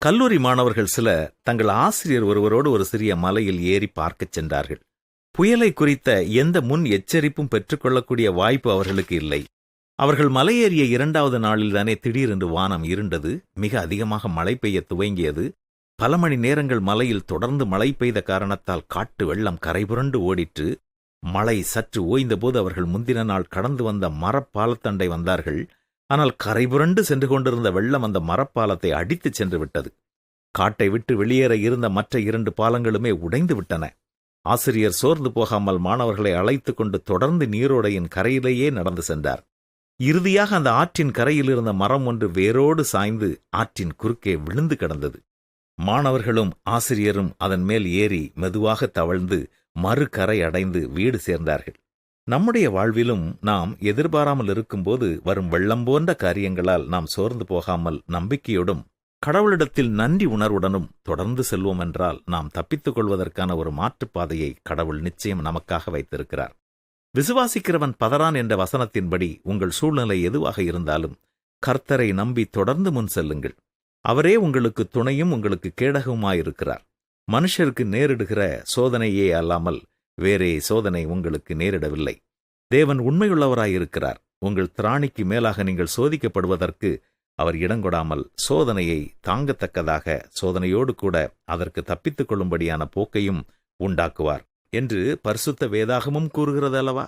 கல்லூரி மாணவர்கள் சிலர் தங்கள் ஆசிரியர் ஒருவரோடு ஒரு சிறிய மலையில் ஏறி பார்க்கச் சென்றார்கள். புயலை குறித்த எந்த முன் எச்சரிப்பும் பெற்றுக்கொள்ளக்கூடிய வாய்ப்பு அவர்களுக்கு இல்லை. அவர்கள் மலையேறிய 2வது நாளில்தானே திடீரென்று வானம் இருண்டது. மிக அதிகமாக மழை பெய்ய துவங்கியது. பல மணி நேரங்கள் மலையில் தொடர்ந்து மழை பெய்த காரணத்தால் காட்டு வெள்ளம் கரைபுரண்டு ஓடிற்று. மழை சற்று ஓய்ந்தபோது அவர்கள் முந்தின நாள் கடந்து வந்த மரப்பாலத்தண்டை வந்தார்கள். ஆனால் கரைபுரண்டு சென்று கொண்டிருந்த வெள்ளம் அந்த மரப்பாலத்தை அடித்துச் சென்று விட்டது. காட்டை விட்டு வெளியேற இருந்த மற்ற 2 பாலங்களுமே உடைந்து விட்டன. ஆசிரியர் சோர்ந்து போகாமல் மாணவர்களை அழைத்து கொண்டு தொடர்ந்து நீரோடையின் கரையிலேயே நடந்து சென்றார். இறுதியாக அந்த ஆற்றின் கரையில் இருந்த மரம் ஒன்று வேரோடு சாய்ந்து ஆற்றின் குறுக்கே விழுந்து கிடந்தது. மாணவர்களும் ஆசிரியரும் அதன் மேல் ஏறி மெதுவாக தவழ்ந்து மறு கரை அடைந்து வீடு சேர்ந்தார்கள். நம்முடைய வாழ்விலும் நாம் எதிர்பாராமல் இருக்கும்போது வரும் வெள்ளம் போன்ற காரியங்களால் நாம் சோர்ந்து போகாமல் நம்பிக்கையோடும் கடவுளிடத்தில் நன்றி உணர்வுடனும் தொடர்ந்து செல்வோம் என்றால் நாம் தப்பித்துக் கொள்வதற்கான ஒரு மாற்றுப்பாதையை கடவுள் நிச்சயம் நமக்காக வைத்திருக்கிறார். விசுவாசிக்கிறவன் பதறான் என்ற வசனத்தின்படி உங்கள் சூழ்நிலை எதுவாக இருந்தாலும் கர்த்தரை நம்பி தொடர்ந்து முன் செல்லுங்கள். அவரே உங்களுக்கு துணையும் உங்களுக்கு கேடகமாயிருக்கிறார். மனுஷருக்கு நேரிடுகிற சோதனையே அல்லாமல் வேறே சோதனை உங்களுக்கு நேரிடவில்லை. தேவன் உண்மையுள்ளவராயிருக்கிறார். உங்கள் திராணிக்கு மேலாக நீங்கள் சோதிக்கப்படுவதற்கு அவர் இடங்கொடாமல் சோதனையை தாங்கத்தக்கதாக சோதனையோடு கூட அதற்கு தப்பித்துக் கொள்ளும்படியான போக்கையும் உண்டாக்குவார் என்று பரிசுத்த வேதாகமும் கூறுகிறது அல்லவா?